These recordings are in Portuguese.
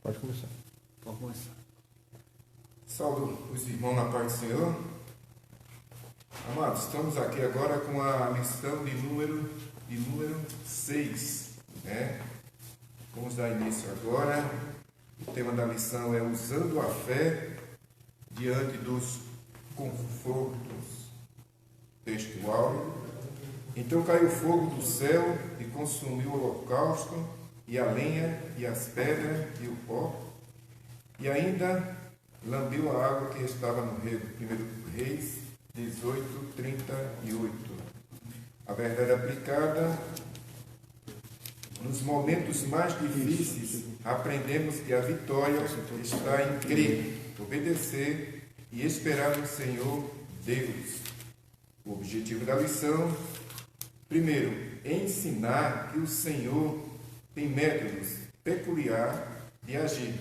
Pode começar. Pode começar. Saúdo os irmãos na paz do Senhor. Amados, estamos aqui agora com a lição de número 6, né? Vamos dar início agora. O tema da lição é usando a fé diante dos confortos. Textual. Então caiu fogo do céu e consumiu o holocausto, e a lenha, e as pedras, e o pó, e ainda lambiu a água que estava no rego. 1 Reis 18:38. A verdade aplicada: nos momentos mais difíceis, aprendemos que a vitória está em crer, obedecer e esperar no Senhor Deus. O objetivo da lição: primeiro, ensinar que o Senhor tem métodos peculiares de agir.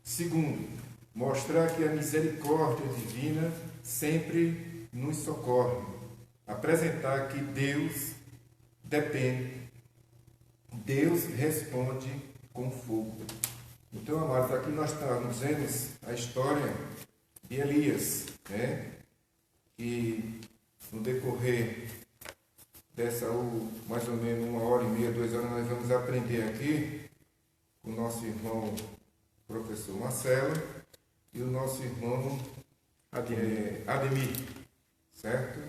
Segundo, mostrar que a misericórdia divina sempre nos socorre. Apresentar que Deus depende. Deus responde com fogo. Então, amados, aqui nós estamos vendo a história de Elias, né? Que no decorrer dessa mais ou menos 1h30, 2 horas, nós vamos aprender aqui com o nosso irmão professor Marcelo e o nosso irmão Ademir, certo?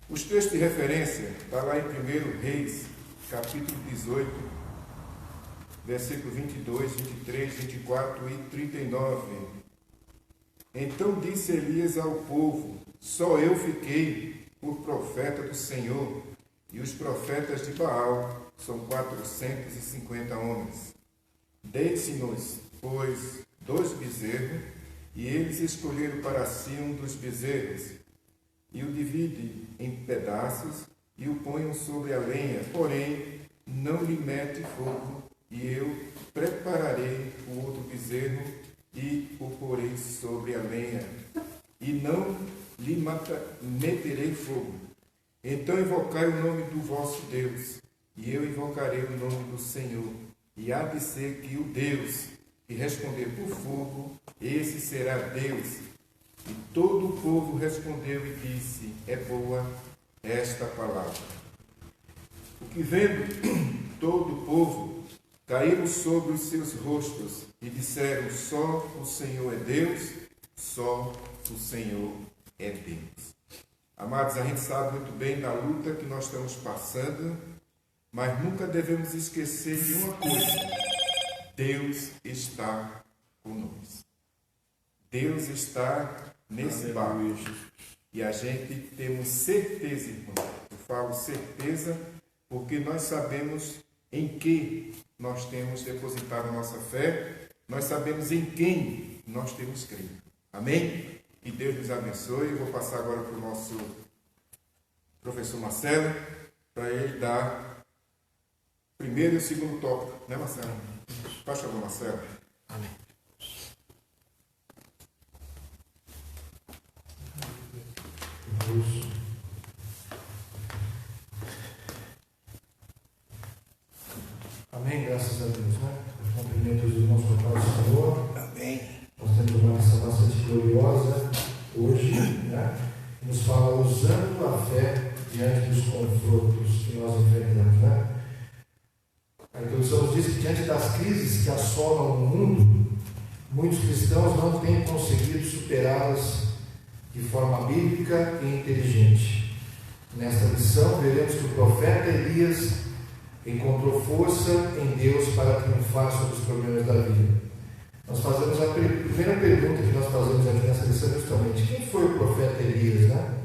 Os textos de referência estão lá em 1 Reis, capítulo 18, versículo 22, 23, 24 e 39. Então disse Elias ao povo: só eu fiquei por profeta do Senhor, e os profetas de Baal são 450 homens. Deite-nos, pois, 2 bezerros, e eles escolheram para si um dos bezerros, e o dividem em pedaços, e o ponham sobre a lenha, porém não lhe mete fogo, e eu prepararei o outro bezerro, e o porei sobre a lenha, e não lhe meterei fogo. Então invocai o nome do vosso Deus, e eu invocarei o nome do Senhor, e há de ser que o Deus que responder por fogo, esse será Deus. E todo o povo respondeu e disse: é boa esta palavra. O que vendo todo o povo, caíram sobre os seus rostos e disseram: só o Senhor é Deus, só o Senhor é Deus. Amados, a gente sabe muito bem da luta que nós estamos passando, mas nunca devemos esquecer de uma coisa: Deus está conosco. Deus está nesse barco. E a gente temos certeza, irmão. Eu falo certeza porque nós sabemos em que nós temos depositado a nossa fé, nós sabemos em quem nós temos crido. Amém? Que Deus nos abençoe. Eu vou passar agora para o nosso professor Marcelo, para ele dar o primeiro e o segundo tópico. Né, Marcelo? Faz favor, Marcelo. Amém. Amém, graças a Deus, né? Cumprimento os irmãos com a paz do Senhor. Amém. Nós temos uma lição bastante gloriosa hoje, né? Que nos fala usando a fé diante dos confrontos que nós enfrentamos, né? A introdução nos diz que diante das crises que assolam o mundo, muitos cristãos não têm conseguido superá-las de forma bíblica e inteligente. Nesta lição, veremos que o profeta Elias encontrou força em Deus para triunfar sobre os problemas da vida. Nós fazemos a primeira pergunta que nós fazemos aqui nessa lição justamente: quem foi o profeta Elias, né?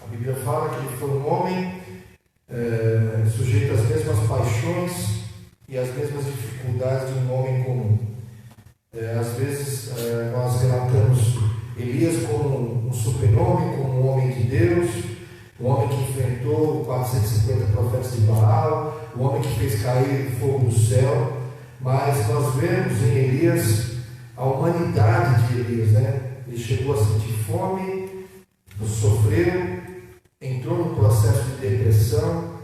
A Bíblia fala que ele foi um homem sujeito às mesmas paixões e às mesmas dificuldades de um homem comum. Às vezes nós relatamos Elias como um super-homem, como um homem de Deus, um homem que enfrentou 450 profetas de Baal, um homem que fez cair fogo do céu, mas nós vemos em Elias a humanidade de Elias, né? Ele chegou a sentir fome, sofreu, entrou num processo de depressão,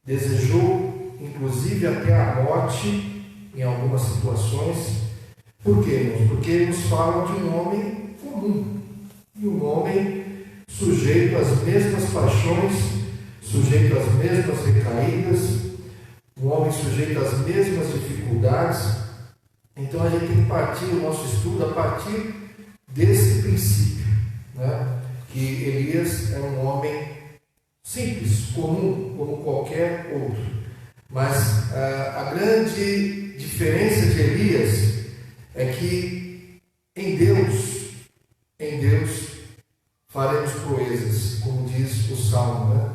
desejou inclusive até a morte, em algumas situações. Por quê, irmãos? Porque nos falam de um homem comum, de um homem sujeito às mesmas paixões, sujeito às mesmas recaídas, um homem sujeito às mesmas dificuldades. Então a gente tem que partir o nosso estudo a partir desse princípio, né? Que Elias é um homem simples, comum, como qualquer outro. Mas a grande diferença de Elias é que em Deus faremos proezas, como diz o Salmo, né?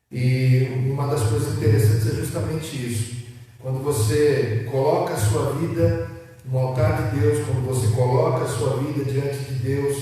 E uma das coisas interessantes é justamente isso. Quando você coloca a sua vida no altar de Deus, quando você coloca a sua vida diante de Deus,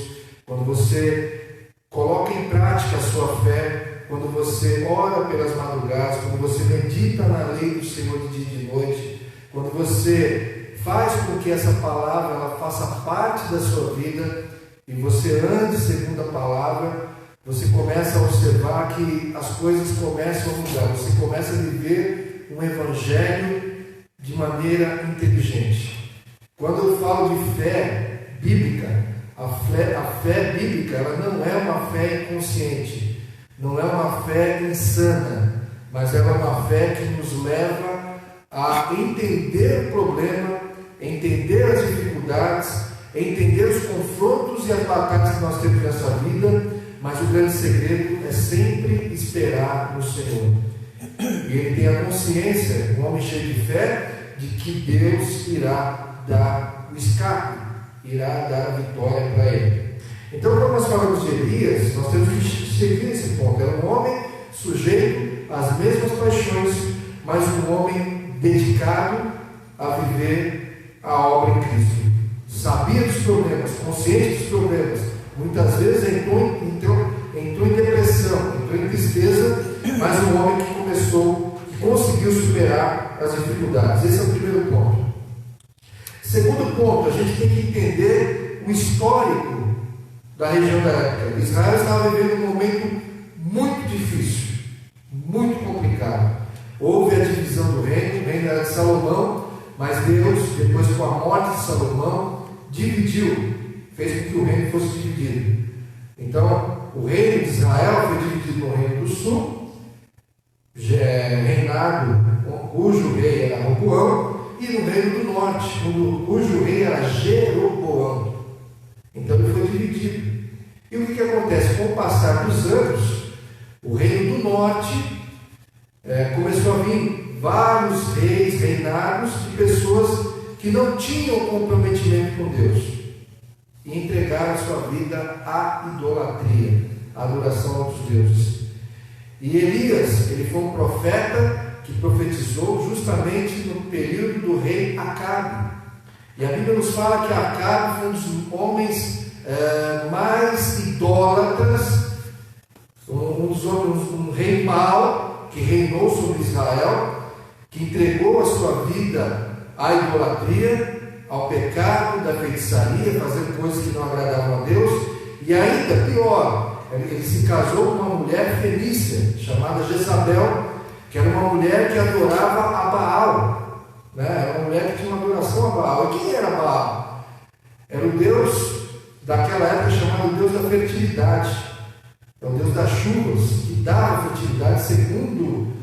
quando você coloca em prática a sua fé, quando você ora pelas madrugadas, quando você medita na lei do Senhor de dia e de noite, quando você faz com que essa palavra ela faça parte da sua vida e você ande segundo a palavra, você começa a observar que as coisas começam a mudar, você começa a viver um evangelho de maneira inteligente. Quando eu falo de fé bíblica, a fé bíblica ela não é uma fé inconsciente, não é uma fé insana, mas ela é uma fé que nos leva a entender o problema, entender as dificuldades, entender os confrontos e as batalhas que nós temos nessa vida, mas o grande segredo é sempre esperar no Senhor. E ele tem a consciência, um homem cheio de fé, de que Deus irá dar o escape, irá dar a vitória para ele. Então, quando nós falamos de Elias, nós temos que seguir esse ponto. Era um homem sujeito às mesmas paixões, mas um homem dedicado a viver a obra em Cristo. Sabia dos problemas, consciente dos problemas, muitas vezes entrou em depressão, entrou em tristeza, mas um homem que conseguiu superar as dificuldades. Esse é o primeiro ponto. Segundo ponto, a gente tem que entender o histórico da região da época. Israel estava vivendo um momento muito difícil, muito complicado. Houve a divisão do reino, o reino era de Salomão, mas Deus, depois com a morte de Salomão, dividiu, fez com que o reino fosse dividido. Então, o reino de Israel foi dividido no reino do sul, reinado, cujo rei era Roboão, e no reino do norte, cujo rei era Jeroboão. Então ele foi dividido. E o que acontece? Com o passar dos anos, o reino do norte começou a vir vários reis, reinados de pessoas que não tinham comprometimento com Deus e entregaram a sua vida à idolatria, à adoração a outros deuses. E Elias, ele foi um profeta que profetizou justamente no período do rei Acabe. E a Bíblia nos fala que Acabe foi um dos homens mais idólatras, um rei mau que reinou sobre Israel, que entregou a sua vida à idolatria, ao pecado da feitiçaria, fazendo coisas que não agradavam a Deus, e ainda pior, ele se casou com uma mulher fenícia, chamada Jezabel, que era uma mulher que adorava a Baal, né? Era uma mulher que tinha uma adoração a Baal. E quem era Baal? Era o Deus daquela época chamado Deus da fertilidade, é o Deus das chuvas, que dava fertilidade segundo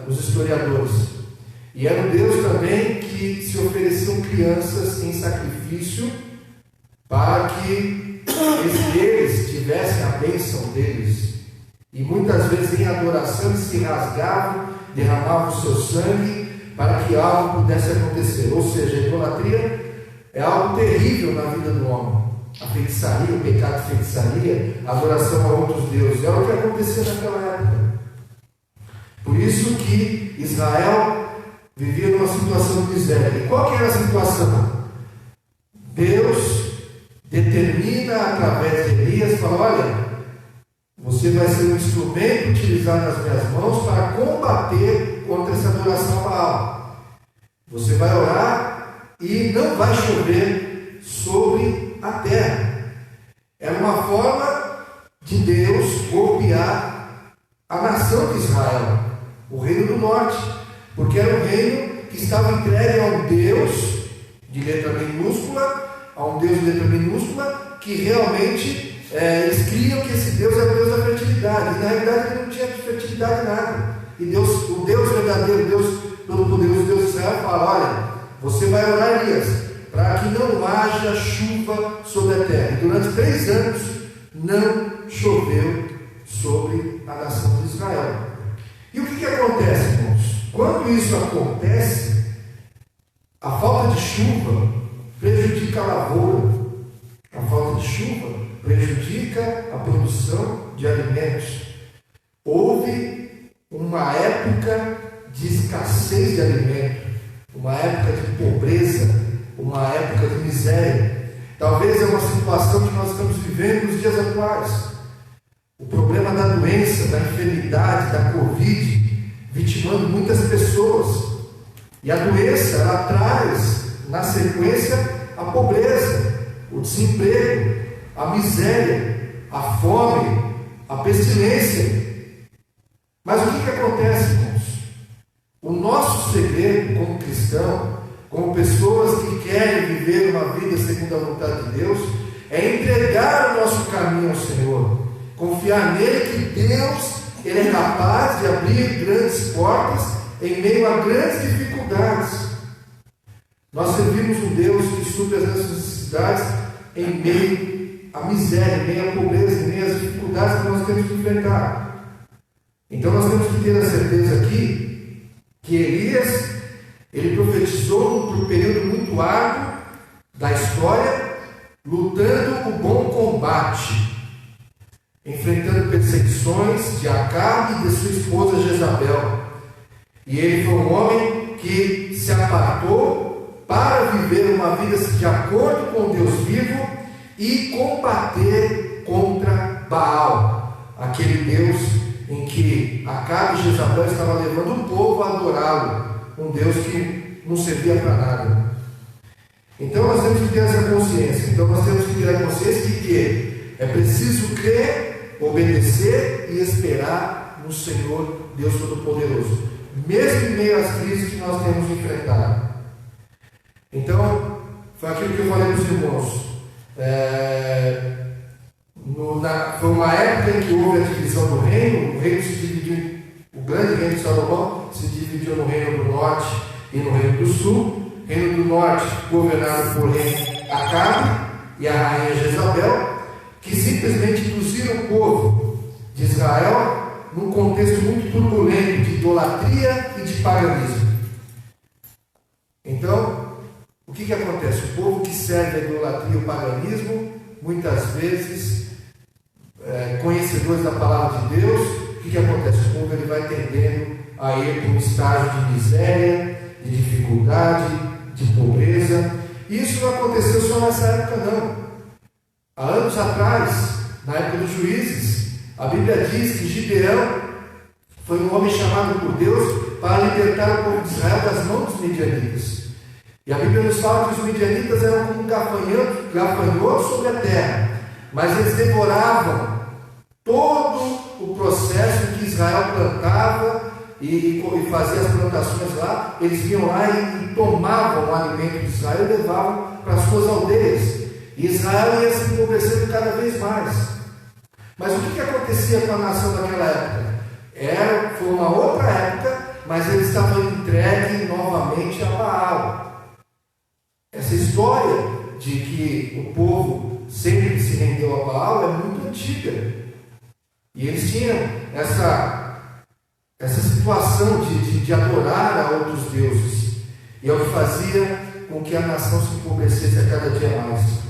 os historiadores. E era um Deus também que se ofereciam crianças em sacrifício para que eles tivessem a bênção deles. E muitas vezes em adoração eles se rasgavam, derramavam o seu sangue para que algo pudesse acontecer. Ou seja, a idolatria é algo terrível na vida do homem. A feitiçaria, o pecado de feitiçaria, a adoração a outros deuses, é o que acontecia naquela época. Por isso que Israel vivia numa situação de miséria. E qual que era a situação? Deus determina através de Elias, fala: olha, você vai ser um instrumento utilizado nas minhas mãos para combater contra essa adoração a Baal. Você vai orar e não vai chover sobre a terra. Era uma forma de Deus golpear a nação de Israel, o reino do norte, porque era um reino que estava entregue a um Deus de letra minúscula, que realmente eles criam que esse Deus é o Deus da fertilidade. E na realidade ele não tinha fertilidade nada. E Deus, o Deus verdadeiro, Deus todo-poderoso, Deus de Israel, fala: olha, você vai orar, Elias, para que não haja chuva sobre a terra. E durante 3 anos não choveu sobre a nação de Israel. E o que acontece, irmãos? Quando isso acontece, a falta de chuva prejudica a lavoura, a falta de chuva prejudica a produção de alimentos. Houve uma época de escassez de alimento, uma época de pobreza, uma época de miséria. Talvez é uma situação que nós estamos vivendo nos dias atuais. O problema da doença, da enfermidade, da Covid, vitimando muitas pessoas. E a doença, ela traz, na sequência, a pobreza, o desemprego, a miséria, a fome, a pestilência. Mas o que acontece, irmãos? O nosso segredo como cristão, como pessoas que querem viver uma vida segundo a vontade de Deus, é entregar o nosso caminho ao Senhor. Confiar nele, que Deus, ele é capaz de abrir grandes portas em meio a grandes dificuldades. Nós servimos um Deus que supre as nossas necessidades em meio à miséria, em meio à pobreza, em meio às dificuldades que nós temos que enfrentar. Então nós temos que ter a certeza aqui que Elias, ele profetizou por um período muito árduo da história, lutando o bom combate, enfrentando perseguições de Acabe e de sua esposa Jezabel. E ele foi um homem que se apartou para viver uma vida de acordo com Deus vivo e combater contra Baal, aquele Deus em que Acabe e Jezabel estavam levando o povo a adorá-lo, um Deus que não servia para nada. Então nós temos que ter essa consciência. Então nós temos que ter a consciência de que é preciso crer, obedecer e esperar no Senhor Deus Todo-Poderoso, mesmo em meio às crises que nós temos enfrentado. Então, foi aquilo que eu falei para os irmãos. Foi uma época em que houve a divisão do reino. O reino se dividiu, o grande reino de Salomão se dividiu no reino do norte e no reino do sul. O reino do norte governado por rei Acabe e a rainha Jezabel, que simplesmente induziram o povo de Israel num contexto muito turbulento de idolatria e de paganismo. Então, o que acontece? O povo que serve a idolatria e o paganismo, muitas vezes, conhecedores da palavra de Deus, o que acontece? O povo ele vai tendendo a ir para um estágio de miséria, de dificuldade, de pobreza. E isso não aconteceu só nessa época, não. Há anos atrás, na época dos juízes, a Bíblia diz que Gideão foi um homem chamado por Deus para libertar o povo de Israel das mãos dos midianitas. E a Bíblia nos fala que os midianitas eram como gafanhotos sobre a terra, mas eles devoravam todo o processo em que Israel plantava e fazia as plantações lá. Eles vinham lá e tomavam o alimento de Israel e levavam para as suas aldeias. E Israel ia se empobrecendo cada vez mais. Mas o que acontecia com a nação daquela época? Foi uma outra época, mas eles estavam entregues novamente a Baal. Essa história de que o povo sempre se rendeu a Baal é muito antiga. E eles tinham essa situação de adorar a outros deuses. E é o que fazia com que a nação se empobrecesse a cada dia mais.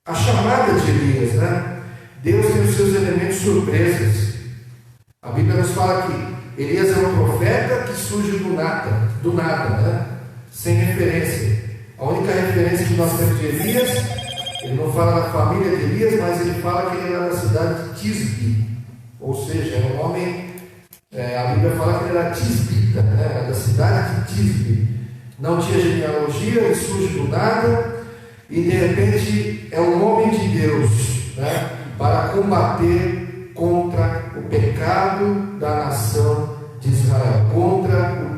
A chamada de Elias, né? Deus tem os seus elementos surpresas. A Bíblia nos fala que Elias é um profeta que surge do nada, né? Sem referência. A única referência que nós temos de Elias, ele não fala da família de Elias, mas ele fala que ele era da cidade de Tisbe, ou seja, é um homem, a Bíblia fala que ele era tisbita, né? Era da cidade de Tisbe. Não tinha genealogia, ele surge do nada e de repente é um homem de Deus, né? Para combater contra o pecado da nação de Israel, contra o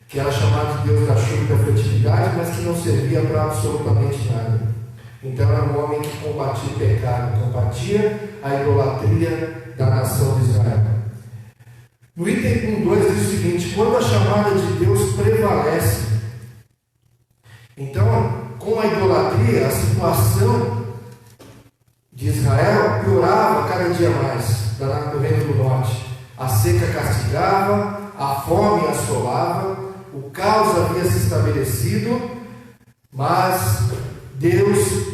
que era chamado de Deus da chuva e da fertilidade, mas que não servia para absolutamente nada. Então era um homem que combatia o pecado, combatia a idolatria da nação de Israel. No item 1.2 diz o seguinte: quando a chamada de Deus prevalece, então com a idolatria a situação de Israel piorava cada dia mais no reino do norte. A seca castigava, a fome assolava, o caos havia se estabelecido, mas Deus,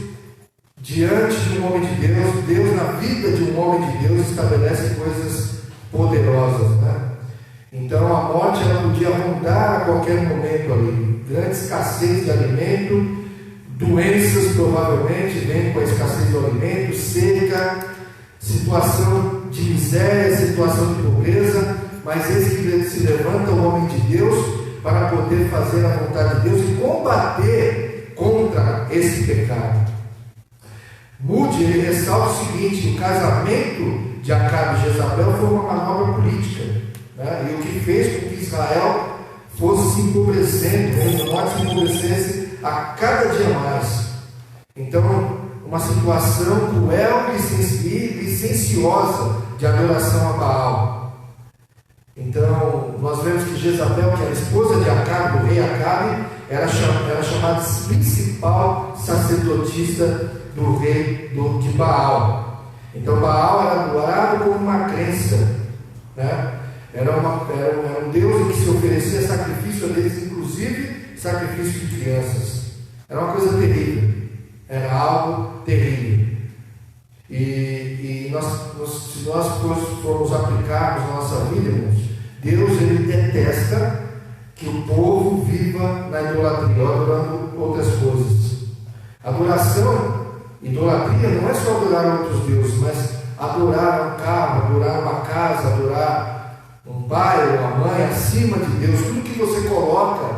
diante de um homem de Deus, Deus na vida de um homem de Deus estabelece coisas poderosas, né? Então a morte ela podia rondar a qualquer momento ali, grande escassez de alimento, doenças provavelmente vêm com a escassez do alimento, seca, situação de miséria, situação de pobreza, mas eis que se levanta o homem de Deus para poder fazer a vontade de Deus e combater contra esse pecado. Moody ele ressalta o seguinte: o casamento de Acabe e Jezabel foi uma manobra política, né? E o que fez com que Israel fosse se empobrecendo, o reino do norte se empobrecesse a cada dia mais. Então, uma situação cruel e licenciosa de adoração a Baal. Então, nós vemos que Jezabel, que era a esposa de Acabe, do rei Acabe, era chamada de principal sacerdotisa do rei de Baal. Então, Baal era adorado como uma crença, né? Era um Deus em que se oferecia sacrifício a deles, inclusive sacrifício de crianças. Era uma coisa terrível, era algo terrível. E se nós formos aplicarmos na nossa vida, irmãos, Deus ele detesta que o povo viva na idolatria, adorando outras coisas. Adoração, idolatria não é só adorar outros deuses, mas adorar um carro, adorar uma casa, adorar um pai ou uma mãe acima de Deus. Tudo que você coloca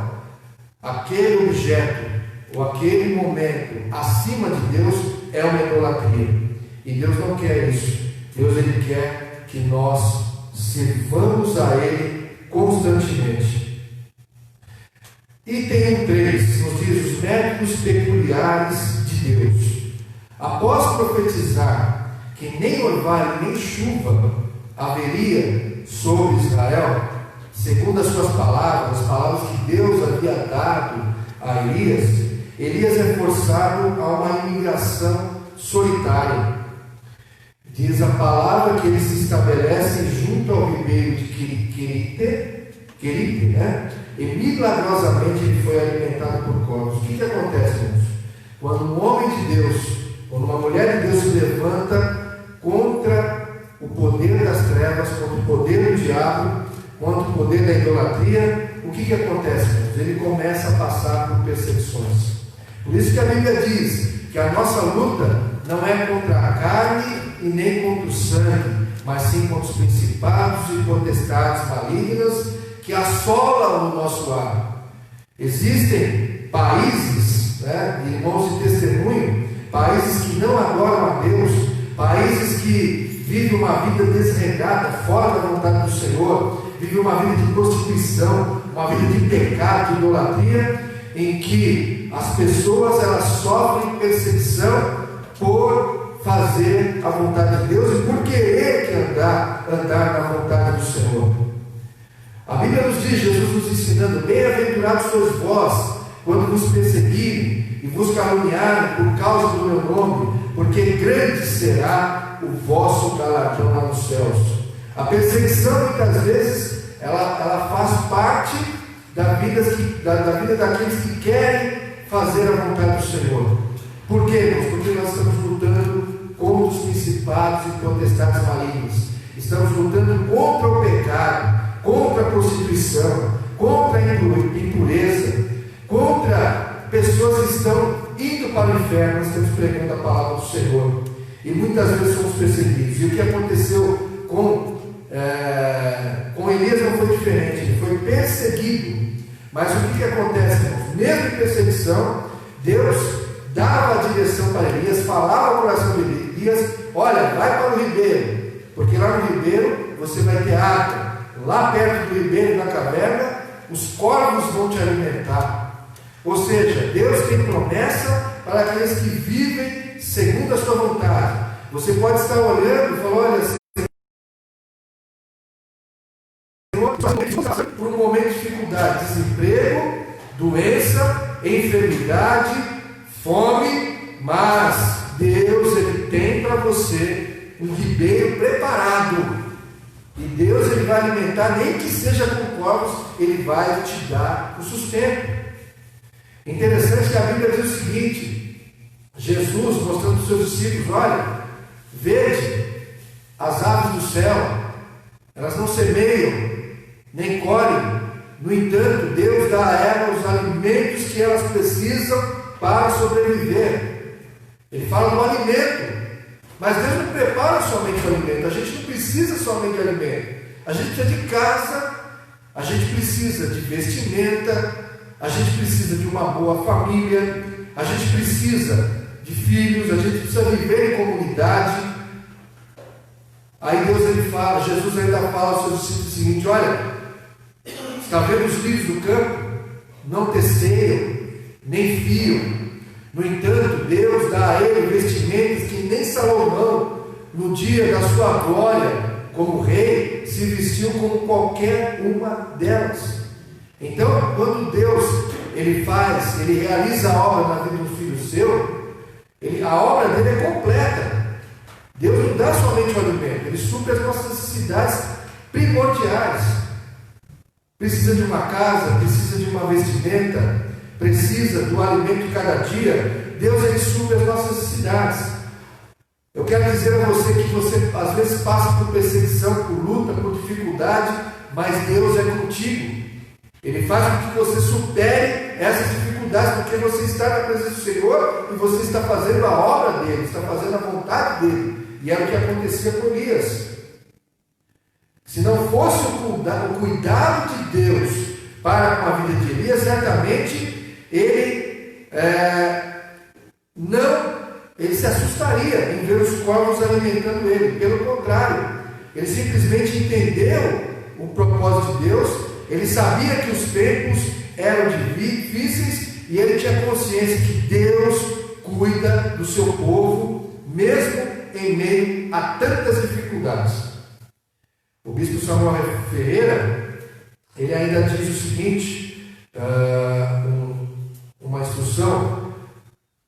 aquele objeto ou aquele momento acima de Deus é uma idolatria. E Deus não quer isso. Deus ele quer que nós sirvamos a Ele constantemente. Item 3 nos diz os métodos peculiares de Deus. Após profetizar que nem orvalho nem chuva haveria sobre Israel, segundo as suas palavras, as palavras que Deus havia dado a Elias é forçado a uma imigração solitária. Diz a palavra que eles se estabelecem junto ao ribeiro de Querite, né? E milagrosamente ele foi alimentado por corvos. O que acontece, irmãos? Quando um homem de Deus, quando uma mulher de Deus se levanta contra o poder das trevas, contra o poder do diabo, contra o poder da idolatria, o que acontece, irmãos? Ele começa a passar por perseguições. Por isso que a Bíblia diz que a nossa luta não é contra a carne e nem contra o sangue, mas sim contra os principados e potestades malignas que assolam o nosso lar. Existem países, né, irmãos de testemunho, países que não adoram a Deus, países que vivem uma vida desregrada, fora da vontade do Senhor, vivem uma vida de prostituição, uma vida de pecado, de idolatria, em que as pessoas elas sofrem perseguição por fazer a vontade de Deus e por querer andar na vontade do Senhor. A Bíblia nos diz, Jesus nos ensinando: bem-aventurados sois vós, quando vos perseguirem e vos caluniarem por causa do meu nome, porque grande será o vosso galardão lá nos céus. A perseguição, muitas vezes, ela faz parte da vida daqueles que querem fazer a vontade do Senhor. Por quê, irmãos? Porque nós estamos lutando contra os principados e potestades malignas. Estamos lutando contra o pecado, contra a prostituição, contra a impureza, contra pessoas que estão indo para o inferno. Nós estamos pregando a palavra do Senhor e muitas vezes somos perseguidos. E o que aconteceu com Elias não foi diferente. Ele foi perseguido. Mas o que acontece, irmãos? Mesmo em perseguição, Deus dava a direção para Elias, falava ao coração de Elias: olha, vai para o ribeiro, porque lá no ribeiro você vai ter água. Lá perto do ribeiro, na caverna, Os corvos vão te alimentar. Ou seja, Deus tem promessa para aqueles que vivem segundo a sua vontade. Você pode estar olhando e falar: olha, Senhor, por um momento de dificuldade, desemprego, doença, enfermidade, fome, mas Deus, Ele tem para você um ribeiro preparado. E Deus, Ele vai alimentar, nem que seja com corvos, Ele vai te dar o sustento. Interessante que a Bíblia diz o seguinte: Jesus mostrando para os seus discípulos: olha, vede as aves do céu, elas não semeiam, nem colhem, no entanto, Deus dá a elas os alimentos que elas precisam para sobreviver. Ele fala do alimento, mas Deus não prepara somente o alimento. A gente não precisa somente de alimento, a gente precisa de casa, a gente precisa de vestimenta, a gente precisa de uma boa família, a gente precisa de filhos, a gente precisa viver em comunidade. Aí Deus, Ele fala, Jesus ainda fala aos seus discípulos o seguinte: olha, está vendo os lírios do campo? Não teceiam, nem fiam. No entanto, Deus dá a ele vestimentas que nem Salomão, no dia da sua glória como rei, se vestiu como qualquer uma delas. Então, quando Deus ele realiza a obra na vida do filho seu, a obra dele é completa. Deus não dá somente o alimento, Ele supre as nossas necessidades primordiais. Precisa de uma casa, precisa de uma vestimenta, precisa do alimento de cada dia. Deus, Ele supre as nossas necessidades. Eu quero dizer a você que você às vezes passa por perseguição, por luta, por dificuldade, mas Deus é contigo. Ele faz com que você supere essas dificuldades, porque você está na presença do Senhor e você está fazendo a obra dele, está fazendo a vontade dele. E era o que acontecia com Elias. Se não fosse o cuidado de Deus para com a vida de Elias, certamente ele se assustaria em ver os corvos alimentando ele. Pelo contrário, ele simplesmente entendeu o propósito de Deus. Ele sabia que os tempos eram difíceis e ele tinha consciência que Deus cuida do seu povo, mesmo em meio a tantas dificuldades. O bispo Samuel Ferreira, ele ainda diz o seguinte, uma instrução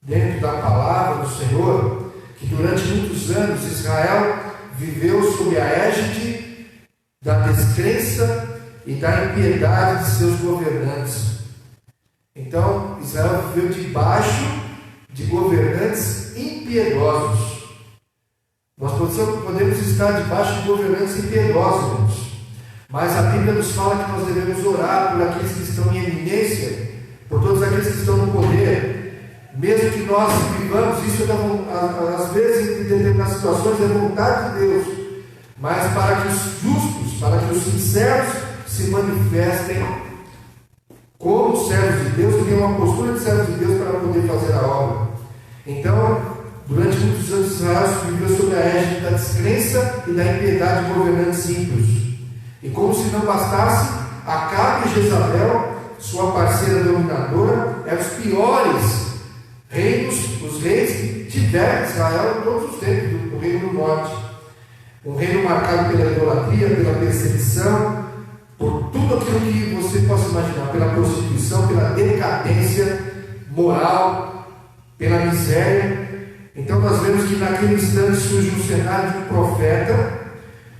dentro da palavra do Senhor, que durante muitos anos Israel viveu sob a égide da descrença e da impiedade de seus governantes. Então, Israel viveu debaixo de governantes impiedosos. Nós podemos estar debaixo de governantes impiedosos, irmãos. Mas a Bíblia nos fala que nós devemos orar por aqueles que estão em eminência, por todos aqueles que estão no poder. Mesmo que nós vivamos isso, às vezes, em determinadas situações, é vontade de Deus. Mas para que os justos, para que os sinceros se manifestem como servos de Deus, que tenham uma postura de servos de Deus para poder fazer a obra. Então, durante muitos anos Israel viveu sob a égide da descrença e da impiedade de governantes ímpios. E como se não bastasse, Acabe e Jezabel, sua parceira dominadora, eram os piores reinos, os reis que tiveram Israel em todos os tempos do Reino do Norte. Um reino marcado pela idolatria, pela perseguição, por tudo aquilo que você possa imaginar, pela prostituição, pela decadência moral, pela miséria. Então nós vemos que naquele instante surge um cenário de um profeta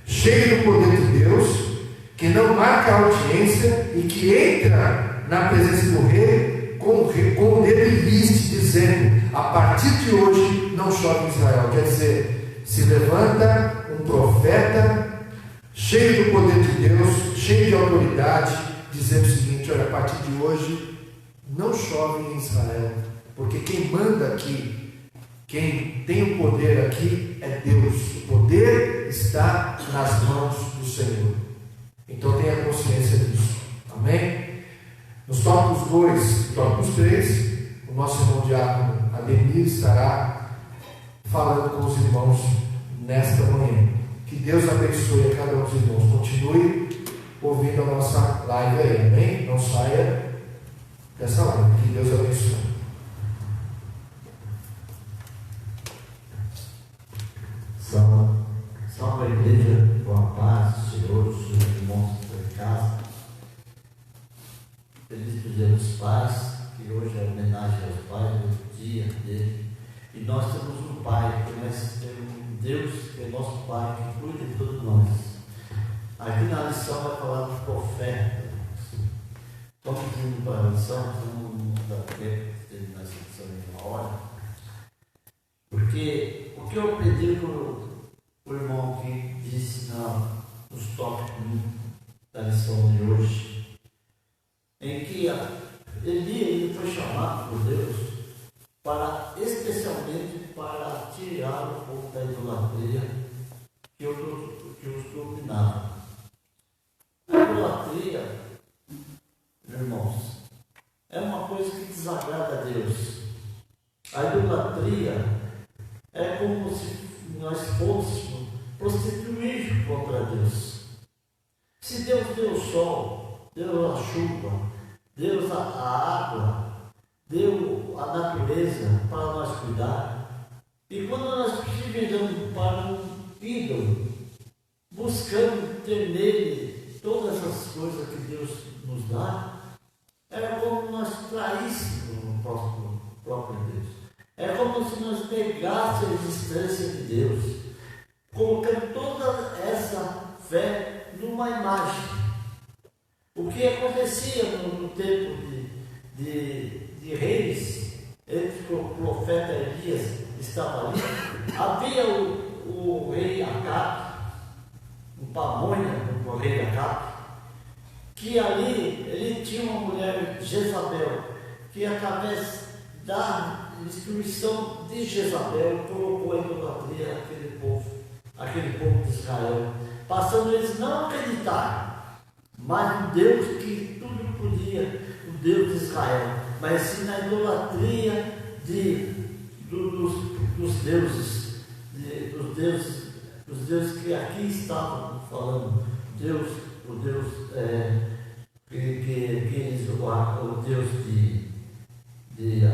cheio do poder de Deus, que não marca a audiência e que entra na presença do rei com o dedo em viste, dizendo: a partir de hoje não chove em Israel. Quer dizer, se levanta um profeta cheio do poder de Deus, cheio de autoridade, dizendo o seguinte: olha, a partir de hoje não chove em Israel, porque quem manda aqui, quem tem o poder aqui é Deus. O poder está nas mãos do Senhor. Então tenha consciência disso. Amém? Nos tópicos 2 e tópicos 3, o nosso irmão diácono Ademir estará falando com os irmãos nesta manhã. Que Deus abençoe a cada um dos irmãos. Continue ouvindo a nossa live aí, amém? Não saia dessa live, que Deus abençoe. Salve a igreja, com a paz do Senhor, os irmãos que estão em casa. Feliz Dia dos Pais, que hoje é homenagem aos pais, o dia dele. E nós temos um Pai, que nós temos um Deus que é nosso Pai, que cuida de todos nós. Aqui na lição vai falar do profeta. Vamos indo para a lição, não dá tempo de terminar essa lição em uma hora. Porque o que eu aprendi com o irmão que disse nos tópicos da lição de hoje, em que ele foi chamado por Deus especialmente para tirar o povo da idolatria que os dominava. A idolatria, irmãos, é uma coisa que desagrada a Deus. A idolatria é como se nós fôssemos prostituir contra Deus. Se Deus deu o sol, deu a chuva, deu a água, deu a natureza para nós cuidar, e quando nós vivemos para um ídolo, buscando ter nele todas essas coisas que Deus nos dá, era como nós traíssemos o próprio Deus. É como se nós negássemos a existência de Deus, colocando toda essa fé numa imagem. O que acontecia no tempo de reis, entre que o profeta Elias estava ali, havia o rei Acabe, o Pamônia, o rei Acabe, que ali ele tinha uma mulher, Jezabel, que através da destruição de Jezabel colocou a idolatria aquele povo de Israel, passando eles não a acreditar mais no Deus que tudo podia, o Deus de Israel, mas sim na idolatria dos deuses que aqui estavam falando, o Deus de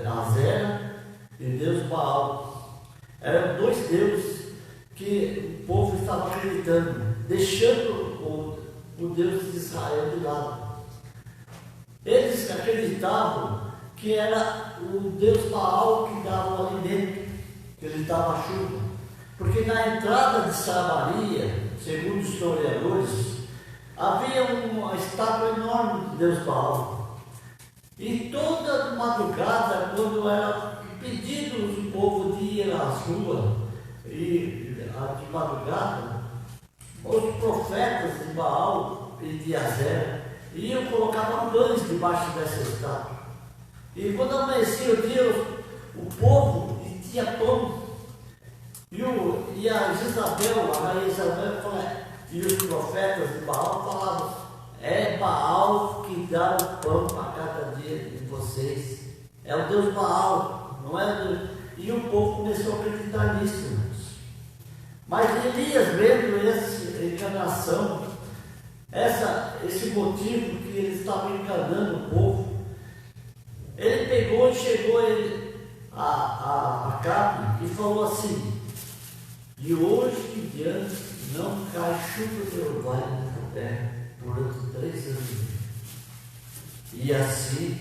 Azera e Deus Baal. Eram dois deuses que o povo estava acreditando, deixando o Deus de Israel de lado. Eles acreditavam que era o Deus Baal que dava o alimento, que lhe dava a chuva. Porque na entrada de Samaria, segundo os historiadores, havia uma estátua enorme de Deus Baal. E toda madrugada, quando era pedido o povo de ir às ruas, e de madrugada, os profetas de Baal e de Azera iam colocar pães debaixo dessa estátua. E quando amanhecia o dia, o povo tinha pão. E a Jezabel, a rainha Isabel, e os profetas de Baal falavam: é Baal que dá o pão para cada dia de vocês. É o Deus Baal, não é Deus. E o povo começou a acreditar nisso, irmãos. Mas Elias, vendo essa enganação, esse motivo que eles estavam enganando o povo, ele pegou e chegou a Acabe e falou assim: de hoje em diante não cai chuva de orvalho nessa terra durante 3 anos. E assim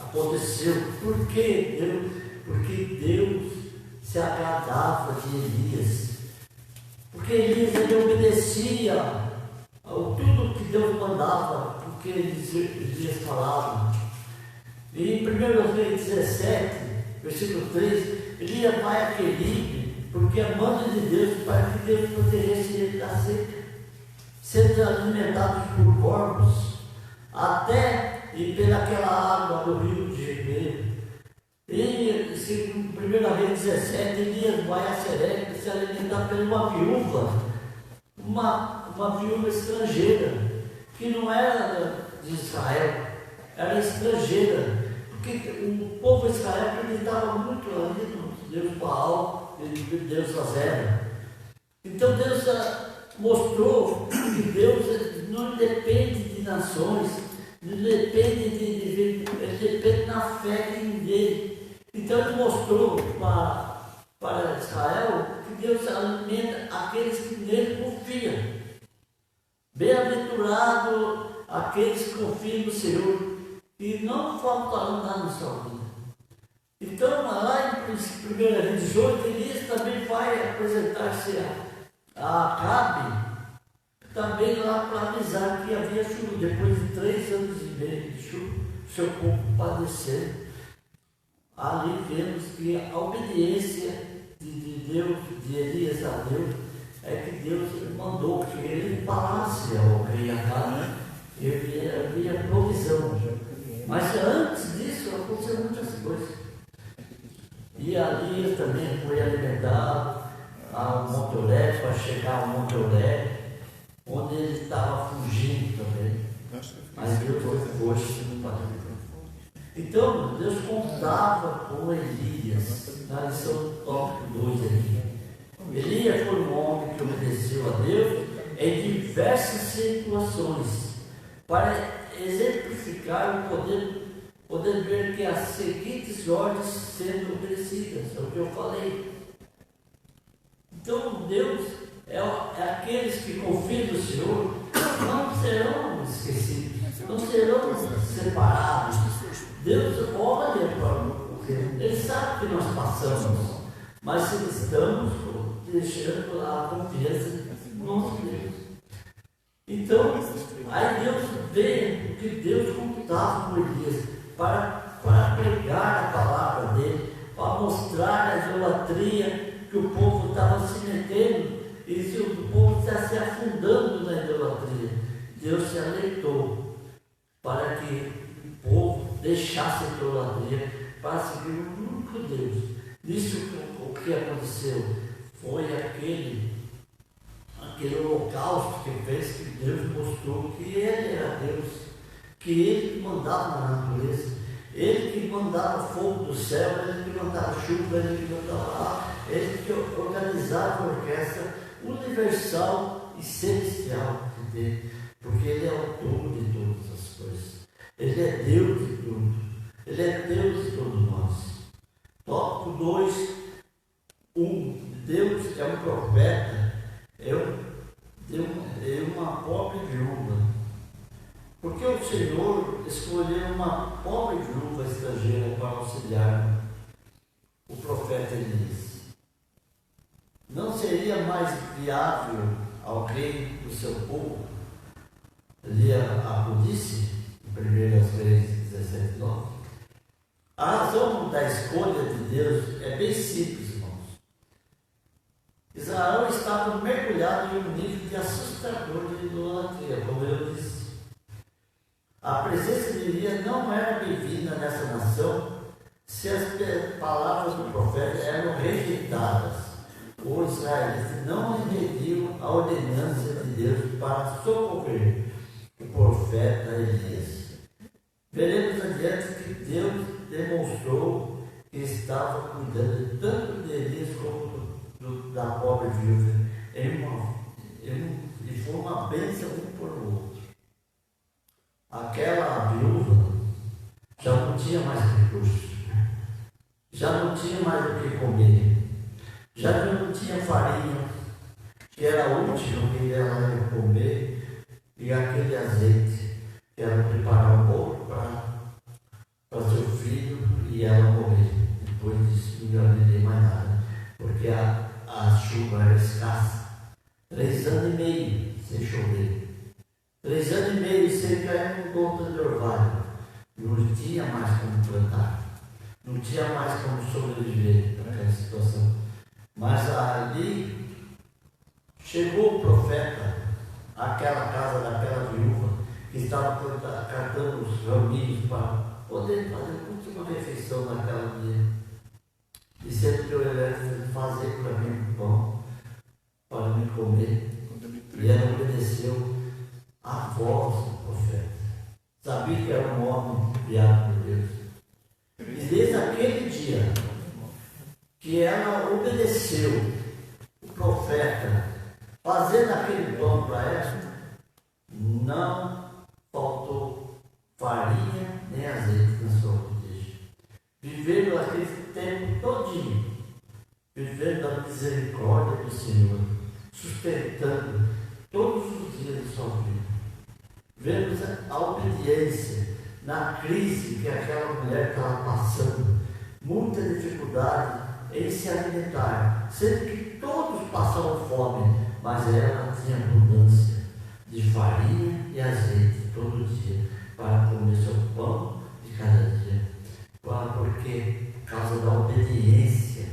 aconteceu. Por quê? Porque Deus se agradava de Elias. Porque Elias ele obedecia a tudo que Deus mandava, porque Elias falava. E em 1 Reis 17, versículo 3, Elias vai a Queribe, porque a manda de Deus para que Deus protegesse ele da seca, sendo alimentados por corvos, até ir pelaquela água do rio de Ribeiro. E em 1 Reis 17, Elias vai a Serepta se alimentar por uma viúva, uma viúva estrangeira, que não era de Israel, era estrangeira, porque o povo de Israel acreditava muito ali no Deus Baal e Deus Azera. Então Deus mostrou que Deus não depende de nações, não depende ele depende da fé dele. Então ele mostrou para Israel que Deus alimenta aqueles que nele confiam. Bem-aventurado aqueles que confiam no Senhor e não faltará nada na sua vida. Então, lá em 1 18, Elias também vai apresentar-se a Acabe, também lá para avisar que havia chuva. Depois de 3 anos e meio de chuva, o seu povo padeceu. Ali vemos que a obediência de Deus, de Elias a Deus, é que Deus mandou que ele falasse ao rei Acabe e havia provisão. Mas antes disso aconteceu muitas coisas. E ali também foi alimentado ao Monte Oreb, para chegar ao Monte Oreb, onde ele estava fugindo também. Mas Deus foi para ele. Então, Deus contava com Elias, na lição tópico 2 aqui. Elias foi um homem que obedeceu a Deus em diversas situações, para exemplificar o poder ver que as seguintes ordens sendo obedecidas, é o que eu falei. Então, Deus é aqueles que confiam no Senhor, não serão esquecidos, não serão separados. Deus olha para o que Ele sabe que nós passamos, mas estamos deixando a confiança no nosso Deus. Então, aí Deus vê que Deus contava com Elias para pregar a palavra dele, para mostrar a idolatria que o povo estava se metendo e se o povo está se afundando na idolatria. Deus se alertou para que o povo deixasse a idolatria para seguir o único Deus. Isso o que aconteceu foi aquele holocausto que fez que Deus mostrou que Ele era Deus, que Ele que mandava na natureza, Ele que mandava fogo do céu, Ele que mandava chuva, Ele que mandava ar, Ele que organizava a orquestra universal e celestial dele, porque Ele é autor de todas as coisas. Ele é Deus de tudo. Ele é Deus de todos nós. Tópico 2, 1. Deus é um profeta, é uma pobre viúva. Porque o Senhor escolheu uma pobre viúva estrangeira para auxiliar o profeta Elias. Não seria mais viável ao rei do seu povo? Ele acudisse em 1 Reis 17, 9. A razão da escolha de Deus é bem simples, irmãos. Israel estava mergulhado em um nível de assustador de idolatria, como eu disse. A presença de Elias não era bem-vinda nessa nação se as palavras do profeta eram rejeitadas. Os israelitas não entendiam a ordenança de Deus para socorrer o profeta Elias. Veremos adiante que Deus demonstrou que estava cuidando tanto de Elias como da pobre viúva. E foi uma bênção um por outro. Aquela viúva já não tinha mais recursos, já não tinha mais o que comer, já não tinha farinha, que era útil que ela ia comer, e aquele azeite, que era preparar um bolo para seu filho e ela morrer. Depois disso, não haveria mais nada, porque a chuva era escassa. 3 anos e meio sem chover. 3 anos e meio sem cair no gota de orvalho. Não tinha mais como plantar. Não tinha mais como sobreviver naquela situação. Mas ali chegou o profeta àquela casa daquela viúva que estava catando os raminhos para poder fazer a última refeição naquela dia. E sempre que eu ia fazer para mim um pão, para me comer. E ela obedeceu a voz do profeta. Sabia que era um homem enviado por Deus. E desde aquele dia que ela obedeceu o profeta, Fazendo aquele pão para ela, não faltou farinha nem azeite na sua bandeja. Vivendo aquele tempo todinho, vivendo a misericórdia do Senhor, sustentando todos os dias de sua vida. Vemos a obediência na crise que aquela mulher estava passando, muita dificuldade em se alimentar, sendo que todos passavam fome, mas ela tinha abundância de farinha e azeite todo dia para comer seu pão de cada dia. Porque, por causa da obediência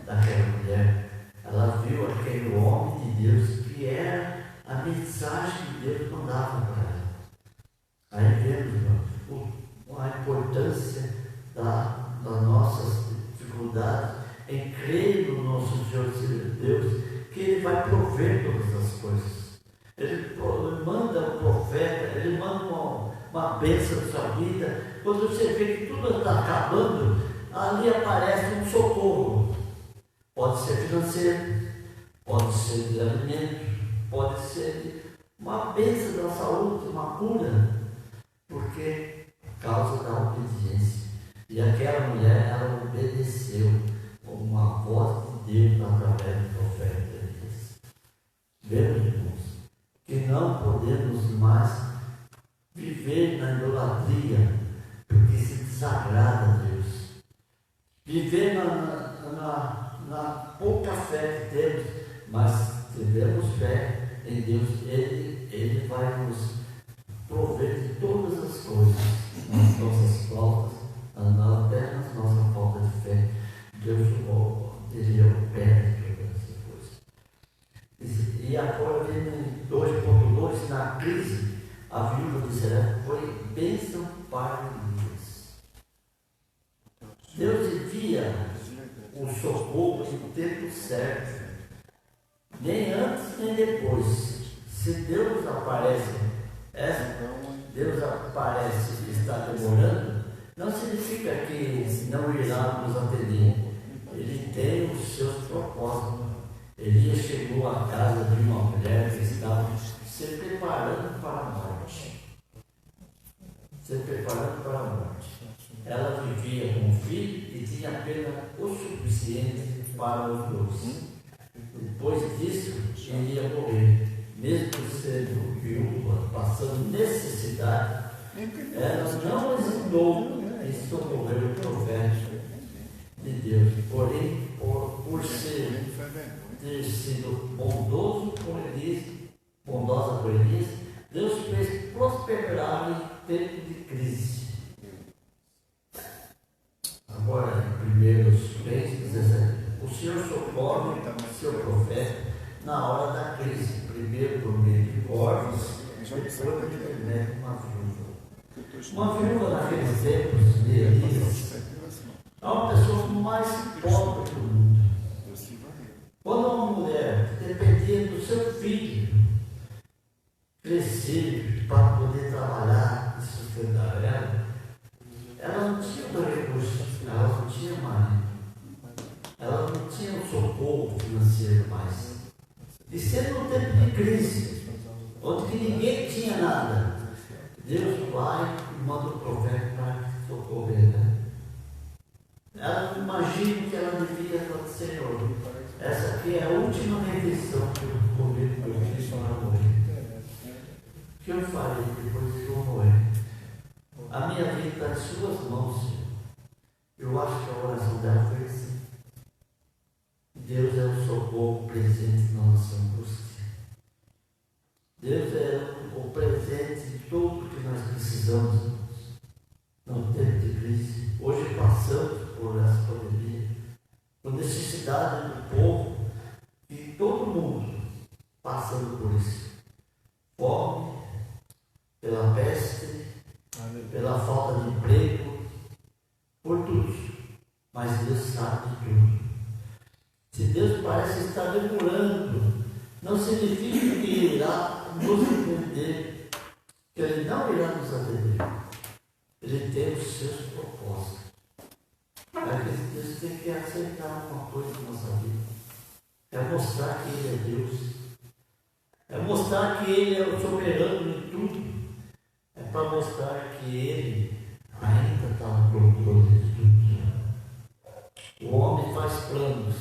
daquela mulher, ela viu aquele homem de Deus que era a mensagem que Deus mandava para ela. Aí vemos, irmão, a importância das nossas dificuldades em crer no nosso Deus, que Ele vai prover todas as coisas. Ele manda o profeta, Ele manda uma bênção na sua vida. Quando você vê que tudo está acabando, ali aparece um socorro. Pode ser financeiro, pode ser de alimento, pode ser uma bênção da saúde, uma cura, porque por causa da obediência. E aquela mulher, ela obedeceu uma voz de Deus através do profeta Elias. Vemos, irmãos, que não podemos mais viver na idolatria, porque se desagrada a Deus. Viver na pouca fé que temos, mas temos fé em Deus, Ele vai nos prover de todas as coisas, nas nossas faltas, até nas nossas faltas de fé. Deus Ele opera todas essas coisas. E agora, em 2.2, na crise, a viúva de Sarepta foi bênção para Elias. Deus envia o socorro no tempo certo, nem antes nem depois. Se Deus aparece e está demorando, não significa que não irá nos atender. Ele tem os seus propósitos. Elias chegou à casa de uma mulher que estava se preparando para a morte. Ela vivia com um filho e tinha apenas o suficiente para os dois. Depois disso, ele ia morrer. Mesmo sendo viúva, passando necessidade, ela não hesitou em socorrer o profeta de Deus. Porém, por ter sido bondosa com Elias, Deus fez prosperar em tempo de crise. Agora, em 1 Reis 17, o Senhor socorre seu profeta na hora da crise, primeiro por meio de corvos, depois por meio de uma viúva. Uma viúva naqueles tempos de Elias é uma pessoa mais pobre do mundo. Quando uma mulher dependia do seu filho crescer para poder trabalhar e sustentar ela não tinha recursos, ela não tinha marido, ela não tinha um socorro financeiro mais. E sendo um tempo de crise, onde que ninguém tinha nada, Deus vai e manda o profeta para socorrer. Ela não imagina que ela devia falar, Senhor, essa aqui é a última refeição que eu comi com meu filho para morrer. O que eu farei depois que eu morrer? A minha vida está em suas mãos, Senhor. Eu acho que a oração dela foi assim. Deus é o socorro presente na nossa angústia. Deus é o presente de tudo que nós precisamos, no tempo de crise. Hoje passamos por essa pandemia, por necessidade do povo e todo mundo passando por isso. Fome, pela peste, pela falta de emprego, por tudo. Mas Deus sabe de tudo. Se Deus parece estar demorando, não significa que irá nos atender, que Ele não irá nos atender. Ele tem os seus propósitos. Mas Deus tem que aceitar uma coisa na nossa vida. É mostrar que Ele é Deus. mostrar que Ele é o soberano em tudo. É para mostrar que Ele ainda está no controle de tudo. O homem faz planos,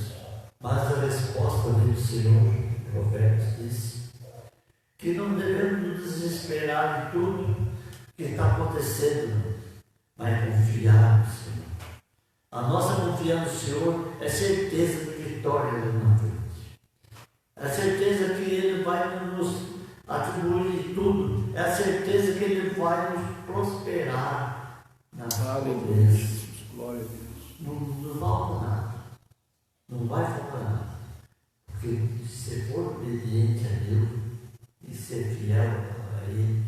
mas a resposta vem do Senhor. O profeta disse que não devemos nos desesperar de tudo que está acontecendo, mas confiar no Senhor. A nossa confiança no Senhor é certeza de vitória lá na frente. É certeza que Ele vai nos atribuir tudo. É a certeza que Ele vai nos prosperar na pobreza. Glória a Deus. Não falta nada. Não vai faltar nada. Porque se for obediente a Deus e ser fiel a Ele,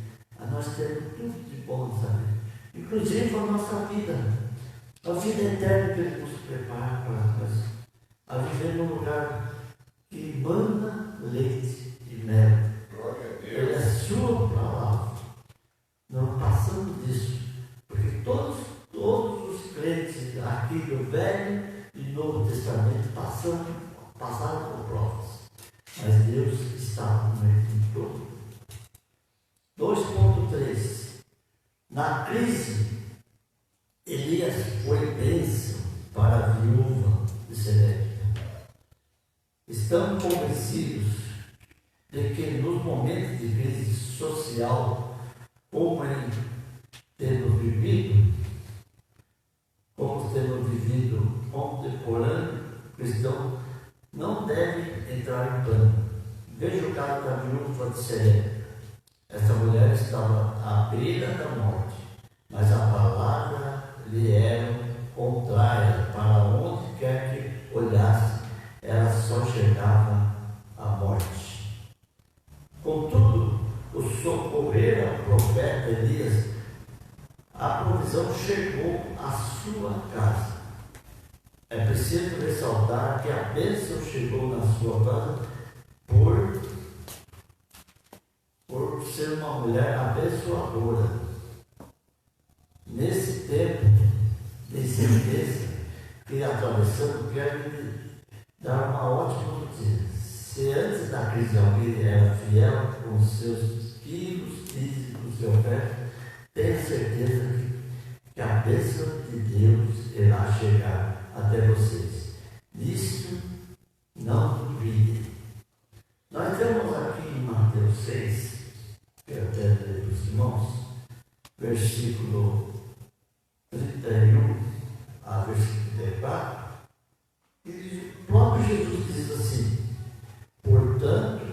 nós temos tudo de bom, sabe? Inclusive a nossa vida. A vida eterna que Ele nos prepara para nós. A viver num lugar que manda leite e mel. Glória a Deus. Ele é a sua palavra. Não passamos disso. Porque todos os crentes aqui do Velho e Novo Testamento passaram por provas. Mas Deus está com ele em todo. 2.3. Na crise, Elias foi bênção para a viúva de Serepta. Estamos convencidos de que nos momentos de crise social, como temos vivido contemporâneo, cristão não deve entrar em pânico. Veja o caso da viúva de Serepta. Essa mulher estava à beira da morte, mas a palavra lhe era contrária. Para onde quer que olhasse, ela só chegava à morte. Contudo, o socorrer ao profeta Elias, a provisão chegou à sua casa. É preciso ressaltar que a bênção chegou na sua casa por ser uma mulher abençoadora. Nesse tempo de certeza que atravessamos, quero lhe dar uma ótima notícia. Se antes da crise alguém era fiel com seus quilos físicos e ofertas, tenha certeza que a bênção de Deus irá chegar até vocês. Nisto não duvidem. Nós temos aqui em Mateus 6, que eu até ler para os irmãos, versículo 31 a versículo 34, e o próprio Jesus diz assim: portanto,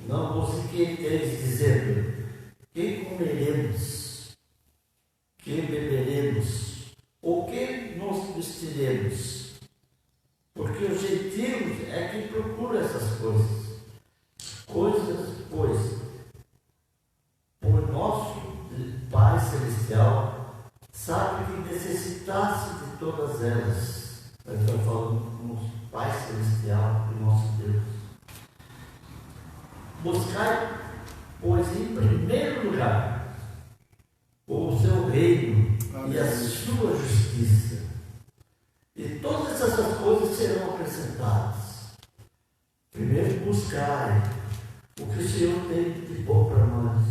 não vos inquieteis dizendo: que comeremos, que beberemos, ou que nos vestiremos? Porque os gentios é que procuram essas coisas. Pois, por nosso Pai Celestial, sabe que necessitasse de todas elas. Nós estamos falando com o Pai Celestial e nosso Deus. Buscai, pois, em primeiro lugar, o seu reino e a sua justiça, e todas essas coisas serão acrescentadas. Primeiro buscai o que o Senhor tem de bom para nós,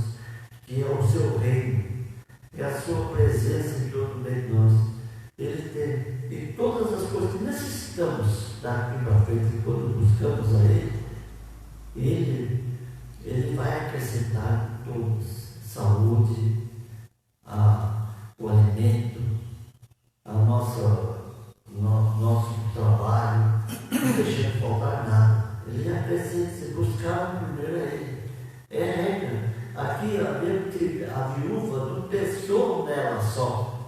que é o seu reino, e a sua presença em todo meio de nós. Ele tem, e todas as coisas que necessitamos daqui para frente, quando buscamos a Ele, Ele vai acrescentar todas: saúde, o alimento, nosso trabalho, não deixando faltar nada. Ele acrescenta, se buscar primeiro a Ele. É regra. Aqui mesmo que a viúva não pensou nela só.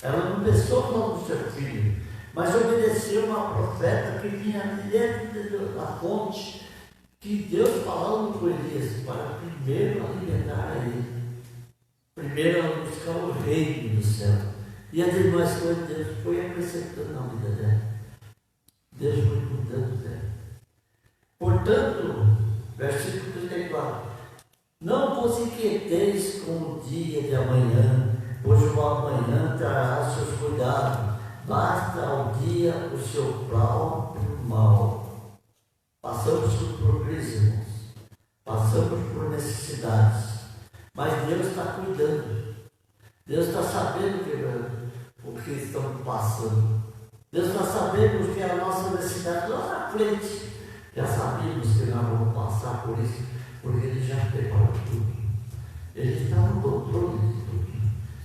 Ela não pensou só no seu filho, mas obedeceu uma profeta que vinha dentro da fonte, que Deus falando com Elias, para primeiro alimentar a ele. Primeiro ela buscar o reino do céu. E as demais coisas Deus foi acrescentando na vida dela. Deus foi cuidando dela. Portanto, versículo 34. Não vos inquieteis com o dia de amanhã, pois o amanhã trará seus cuidados. Basta ao dia o seu próprio mal. Passamos por crise, irmãos. Passamos por sabendo o que estamos passando. Deus está sabendo que a nossa necessidade lá na frente. Já sabíamos que nós vamos passar por isso, porque Ele já preparou tudo. Ele está no controle de tudo.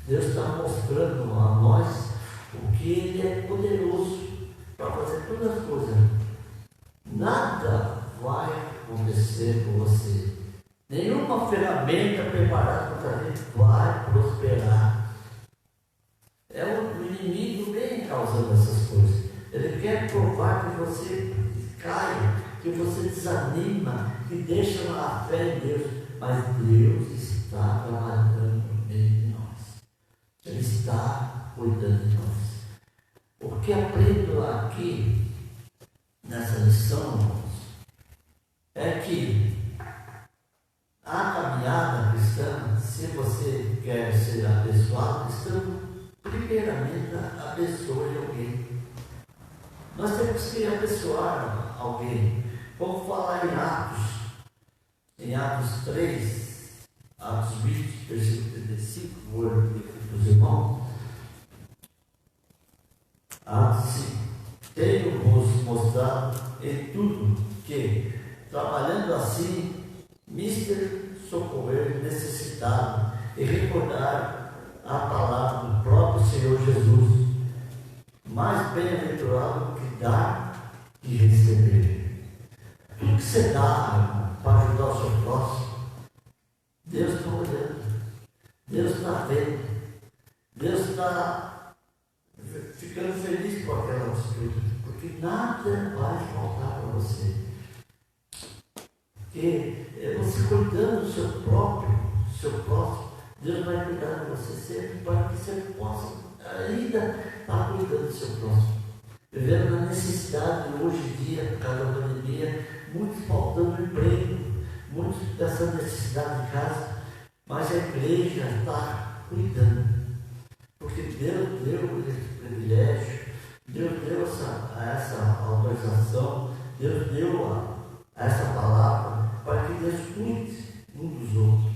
Deus está mostrando a nós o que Ele é poderoso para fazer todas as coisas. Nada vai acontecer com você. Nenhuma ferramenta preparada para a gente vai prosperar. É o inimigo vem causando essas coisas. Ele quer provar que você cai, que você desanima, que deixa a fé em Deus. Mas Deus está trabalhando no meio de nós. Ele está cuidando de nós. O que aprendo aqui, nessa lição, irmãos, é que a caminhada cristã, se você quer ser abençoado cristão, primeiramente abençoe alguém. Nós temos que abençoar alguém. Vamos falar em Atos 3, Atos 20, versículo 35, vou ler para os irmãos. Atos 5. Tenho-vos mostrado em tudo que, trabalhando assim, mister socorrer necessitado e recordar a palavra do próprio Senhor Jesus, mais bem-aventurado que dar e receber. Tudo que você dá para ajudar o seu próximo, Deus está olhando, Deus está vendo, Deus está ficando feliz com aquela atitude, porque nada vai faltar para você. Porque você cuidando do seu próximo, Deus vai cuidar de você sempre para que você possa ainda estar cuidando do seu próximo. Vivendo na necessidade hoje em dia, por causa da pandemia, muitos faltando emprego, muitos dessa necessidade de casa, mas a igreja está cuidando. Porque Deus deu esse privilégio, Deus deu essa autorização, Deus deu essa palavra para que Deus cuide um dos outros.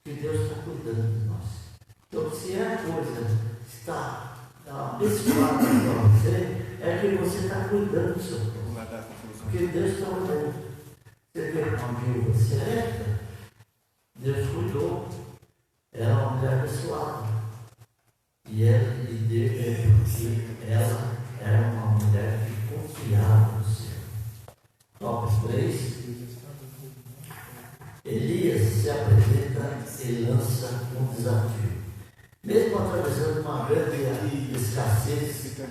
Que Deus está cuidando de nós. Então, se a coisa está abençoada para você, é que você está cuidando do seu próximo. Porque Deus está olhando. Você vê uma viúva certa, Deus cuidou. Ela é uma mulher abençoada. E ela era uma mulher que confiava no Senhor. Tópico 3. Elias se apresenta e lança um desafio. Mesmo atravessando uma grande escassez de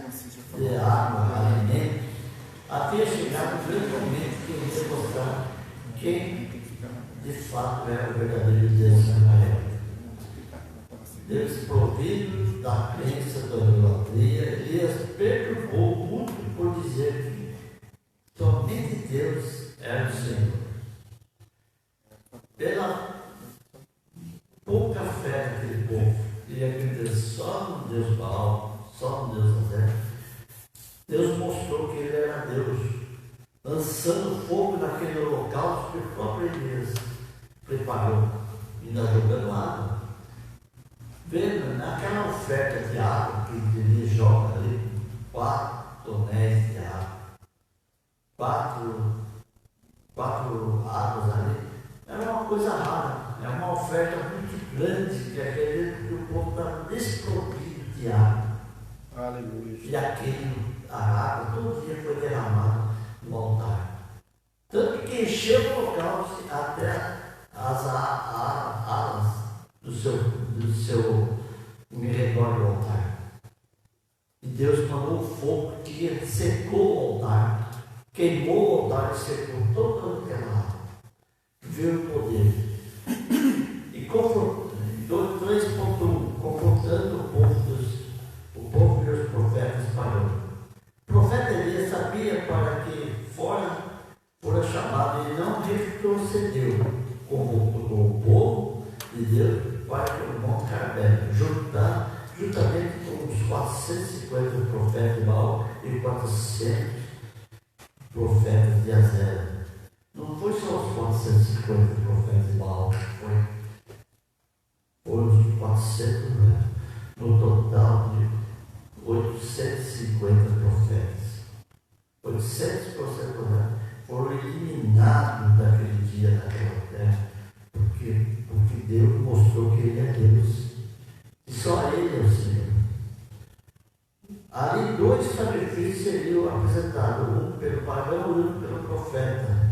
água, alimento, havia chegado o grande momento que ele ia mostrar quem de fato era o verdadeiro Deus naquela época. Deus, provido da crença da idolatria, Elias perturbou muito por dizer que somente Deus era o Senhor. Pela pouca fé daquele povo, ele acreditou só no Deus Baal, só no Deus Azé. Deus mostrou que ele era Deus, lançando fogo naquele holocausto que o próprio Elias preparou, ainda jogando água. Vendo naquela oferta de água que Elias joga ali, 4 tonéis de água, 4 águas ali. Era uma coisa rara, é uma oferta muito grande, que o povo estava desprovido de água. Aleluia. E a água todo dia foi derramada no altar. Tanto que encheu o local até as alas do seu em redor do altar. E Deus mandou um fogo que secou o altar, queimou o altar e secou toda aquela água. Viu o poder. E 2.1, confrontando o povo e os profetas parou. O profeta Elias sabia para que fora chamado, ele não retrocedeu, convocou o povo de Deus para o Monte Carmelo, juntamente com os 450 profetas de Baal e 400 profetas de Azera. Não foi só os 450 profetas de Baal, foi os 400, né? no total de 850 profetas. 800 profetas foram eliminados daquele dia, daquela terra, porque Deus mostrou que Ele é Deus. E só Ele é o Senhor. Ali 2 sacrifícios seriam apresentados, um pelo pagão e um pelo profeta.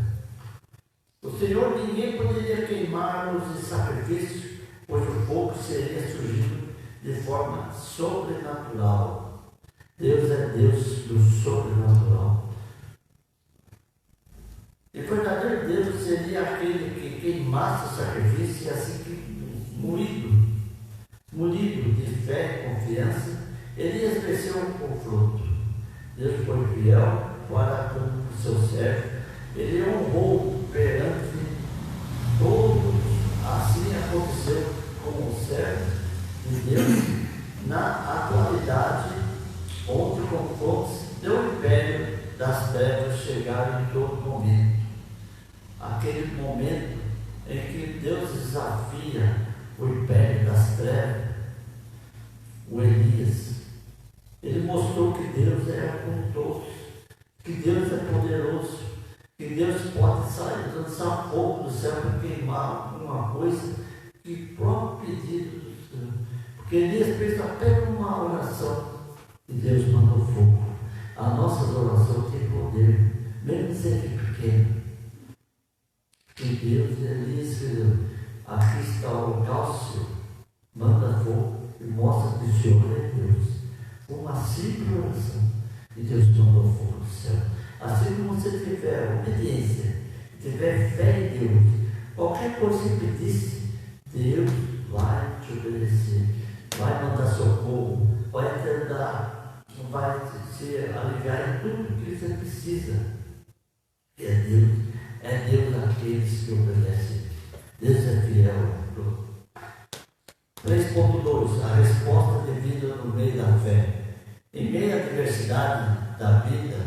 O Senhor ninguém poderia queimar-nos de sacrifício, pois o fogo seria surgido de forma sobrenatural. Deus é Deus do sobrenatural. E o verdadeiro Deus seria aquele que queimasse o sacrifício e assim que munido de fé e confiança, ele expressou um confronto. Deus foi fiel para com o seu servo, ele honrou perante todos. Assim aconteceu com o servo de Deus na atualidade, onde o confronto do império das trevas chegaram em todo momento. Aquele momento em que Deus desafia o império das trevas, o Elias, ele mostrou que Deus é com todos, que Deus é poderoso, que Deus pode sair, lançar fogo do céu para queimar uma coisa que próprio pedido do Senhor. Porque Elias fez apenas uma oração e Deus mandou fogo. A nossa oração tem poder, mesmo que seja pequena. Que Deus, Elias escreveu, aqui está o holocausto, manda fogo e mostra que o Senhor é Deus. Uma simples oração e Deus mandou fogo do céu. Assim como você tiver obediência, tiver fé em Deus, qualquer coisa que pedisse, Deus vai te obedecer, vai mandar socorro, vai te dar, vai te aliviar em tudo que você precisa. É Deus aqueles que obedecem. Deus é fiel. 3.2. A resposta devida no meio da fé. Em meio à diversidade da vida,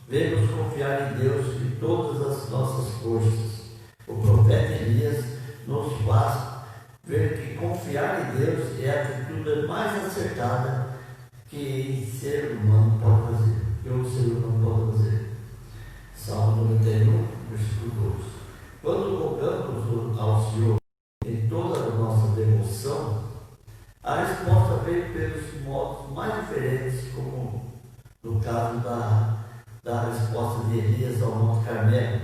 devemos confiar em Deus de todas as nossas forças. O profeta Elias nos faz ver que confiar em Deus é a atitude mais acertada que o ser humano pode fazer. Que o ser humano pode fazer. Salmo 91, versículo 2. Quando rogamos ao Senhor em toda a nossa devoção, a resposta veio pelos modos mais diferentes, como no caso da resposta de Elias ao Monte Carmelo.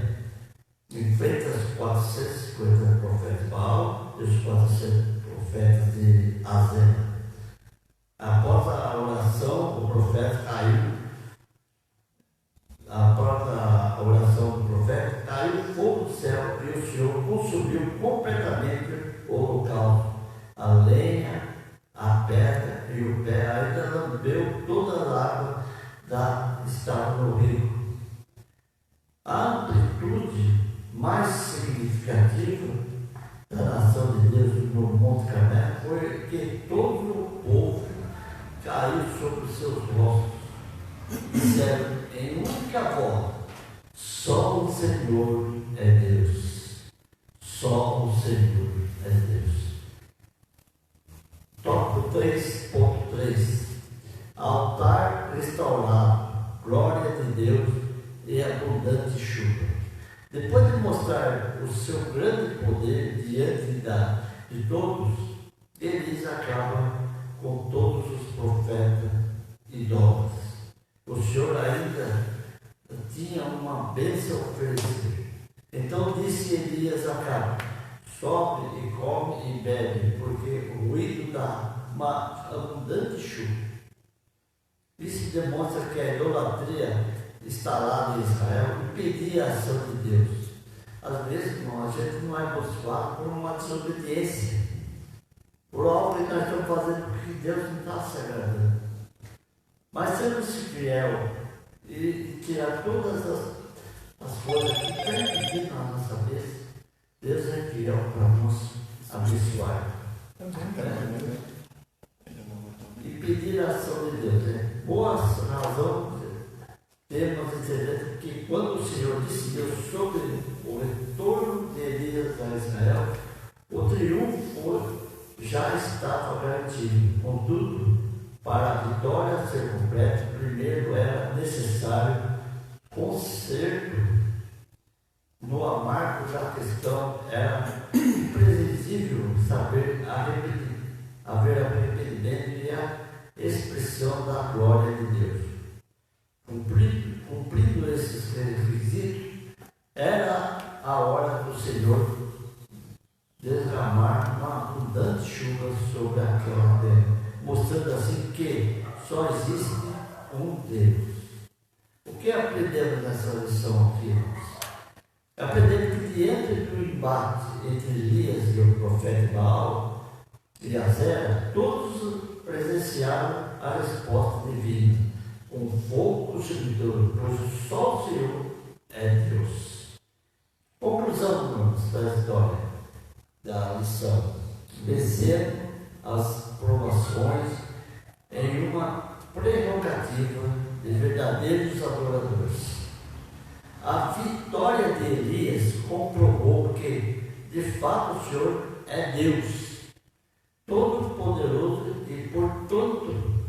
Enfrenta os 450 profetas de Baal e os 400 profetas de Azem. Após a oração, o profeta caiu. Após a oração do profeta, caiu fogo do céu e o Senhor consumiu completamente o holocausto, a lenha, a pedra e o pé, ainda lambeu toda a água que estava no rio. A amplitude mais significativa da nação de Deus no Monte Carmelo foi que todo o povo caiu sobre os seus rostos. Disseram em única voz: só o Senhor é Deus. Só o Senhor é Deus. Tópico 3.3. Altar restaurado, glória de Deus e abundante chuva. Depois de mostrar o seu grande poder diante de todos, Elias acaba com todos os profetas idólatras. O Senhor ainda tinha uma bênção a oferecer. Então disse Elias a Acabe: sobe e come e bebe, porque o ruído dá uma abundante chuva. Isso demonstra que a idolatria instalada em Israel impedia a ação de Deus. Às vezes, irmão, a gente não é motivado por uma desobediência, por algo que nós estamos fazendo porque Deus não está se agradando. Mas sendo-se fiel e tirar todas as coisas que tem pedido na nossa cabeça, Deus é fiel para nos abençoar. E pedir a ação de Deus. Boa razão temos entender que quando o Senhor decidiu sobre o retorno de Elias a Israel, o triunfo já estava garantido. Contudo, vitória ser completa, primeiro era necessário conserto. No amargo da questão era imprescindível saber haver arrependimento e a expressão da glória de Deus. Cumprindo esses requisitos, era a hora do Senhor derramar uma abundante chuva sobre aquela terra, mostrando assim que só existe um Deus. O que aprendemos nessa lição aqui, irmãos? Aprendemos que diante do embate entre Elias e o profeta Baal e Azera, todos presenciaram a resposta divina, um fogo consumidor, pois só o Senhor é Deus. Conclusão, irmãos, da história, da lição: vencendo as provações em uma prerrogativa de verdadeiros adoradores. A vitória de Elias comprovou que, de fato, o Senhor é Deus, todo-poderoso e, portanto,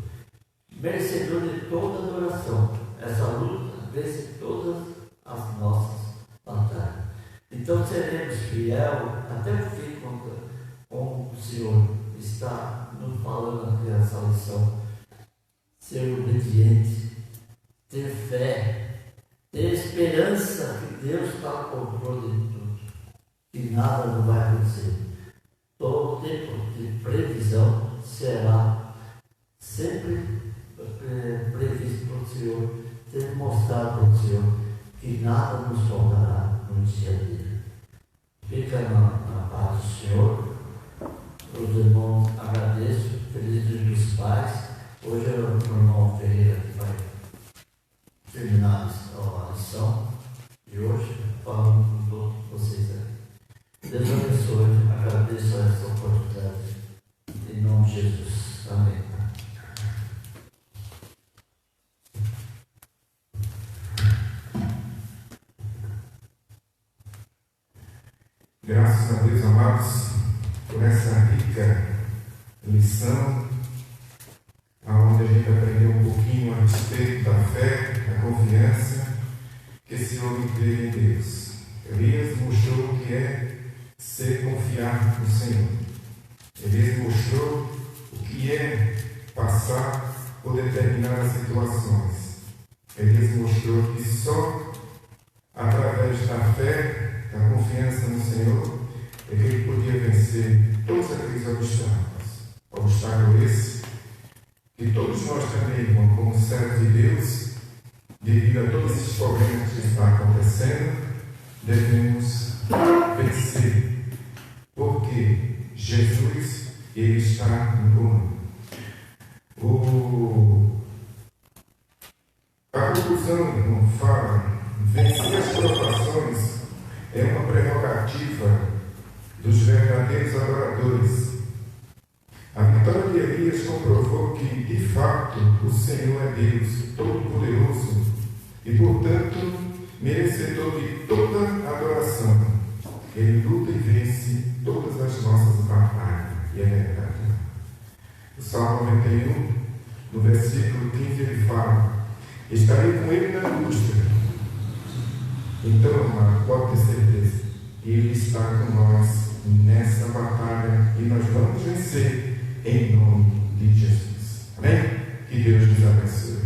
merecedor de toda adoração. Essa luta vence todas as nossas batalhas. Então seremos fiel até o fim, como o Senhor está nos falando aqui nessa lição. Ser obediente, ter fé, ter esperança que Deus está no controle de tudo, que nada não vai acontecer. Todo tempo de previsão será sempre previsto pelo Senhor, ser mostrado pelo Senhor, que nada nos faltará no dia dele. Fica na paz do Senhor. Os irmãos, agradeço, feliz dia dos pais. Hoje é o irmão Ferreira que vai terminar a lição de hoje, falando com todos vocês aí. Deus abençoe, agradeço essa oportunidade. Em nome de Jesus. Amém. Graças a Deus, amados, por essa rica lição, onde a gente aprendeu um pouquinho a respeito da fé, da confiança que esse homem teve em Deus. Elias mostrou o que é ser confiar no Senhor. Elias mostrou o que é passar por determinadas situações. Elias mostrou que só através da fé, da confiança no Senhor, é que ele podia vencer todos aqueles obstáculos. Obstáculo esse que todos nós também, irmão, como servos de Deus, devido a todos esses problemas que estão acontecendo, devemos vencer. Porque Jesus, Ele está no comando. A conclusão, irmão, fala: vencer as provações é uma prerrogativa dos verdadeiros adoradores. A vitória de Elias comprovou que, de fato, o Senhor é Deus Todo-Poderoso e, portanto, merecedor de toda adoração. Ele luta e vence todas as nossas batalhas. E é verdade. O Salmo 91, no versículo 15, ele fala: estarei com ele na angústia. Então, amado, pode ter certeza, Ele está com nós nessa batalha e nós vamos vencer em nome de Jesus. Amém? Que Deus nos abençoe.